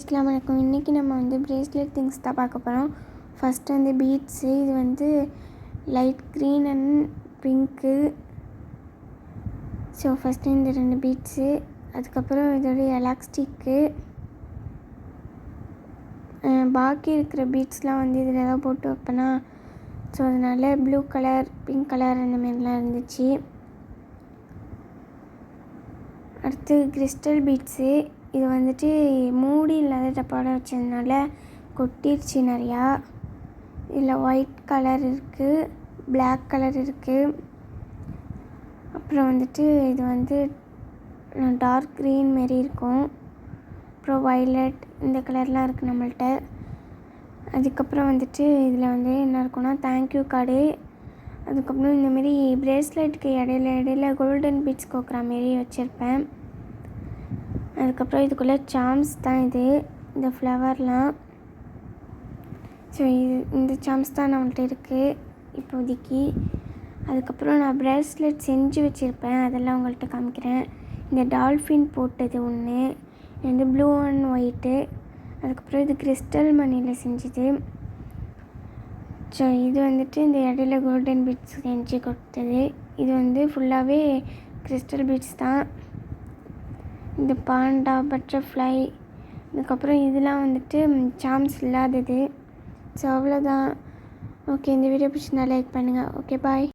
அஸ்ஸலாமு அலைக்கும். இன்றைக்கி நம்ம வந்து பிரேஸ்லெட் திங்ஸ் தான் பார்க்க போகிறோம். ஃபஸ்ட்டு வந்து பீட்ஸு. இது வந்து light green and pink. So first இந்த 2 பீட்ஸு, அதுக்கப்புறம் இதோடைய எலாஸ்டிக்கு, பாக்கி இருக்கிற பீட்ஸ்லாம் வந்து இதில் தான் போட்டு வைப்பேனா, ஸோ அதனால் ப்ளூ கலர், பிங்க் கலர் அந்த மாதிரிலாம் இருந்துச்சு. அடுத்து கிறிஸ்டல் பீட்ஸு. இது வந்துட்டு மூடி இல்லாத டப்பாவில் வச்சதுனால கொட்டிடுச்சு நிறையா. இதில் ஒயிட் கலர் இருக்குது, பிளாக் கலர் இருக்குது. அப்புறம் வந்துட்டு இது வந்து டார்க் க்ரீன் மாரி இருக்கும். அப்புறம் வைலட் இந்த கலர்லாம் இருக்குது நம்மள்ட்ட. அதுக்கப்புறம் வந்துட்டு இதில் வந்து என்ன இருக்குன்னா தேங்க்யூ கார்டு. அதுக்கப்புறம் இந்தமாரி பிரேஸ்லெட்டுக்கு இடையில கோல்டன் பீட்ஸ் கோக்குற மாரி வச்சுருப்பேன். அதுக்கப்புறம் இதுக்குள்ளே சாம்ஸ் தான் இது, இந்த ஃப்ளவர்லாம். ஸோ இந்த சாம்ஸ் தான் நம்மள்ட்ட இருக்குது இப்போதைக்கு. அதுக்கப்புறம் நான் பிரேஸ்லெட் செஞ்சு வச்சுருப்பேன், அதெல்லாம் உங்கள்கிட்ட காமிக்கிறேன். இந்த டால்ஃபின் போட்டது ஒன்று, இது வந்து ப்ளூ அண்ட் ஒயிட்டு. அதுக்கப்புறம் இது கிறிஸ்டல் மணியில் செஞ்சுது. ஸோ இது வந்துட்டு இந்த இடையில கோல்டன் பீட்ஸ் செஞ்சு கொடுத்தது. இது வந்து ஃபுல்லாகவே கிறிஸ்டல் பீட்ஸ் தான். இந்த பாண்டா, பட்டர்ஃப்ளை, இதுக்கப்புறம் இதெல்லாம் வந்துட்டு சாம்ஸ் இல்லாதது. ஸோ அவ்வளோதான். ஓகே, இந்த வீடியோ பிடிச்சிருந்தா லைக் பண்ணுங்கள். ஓகே, பாய்.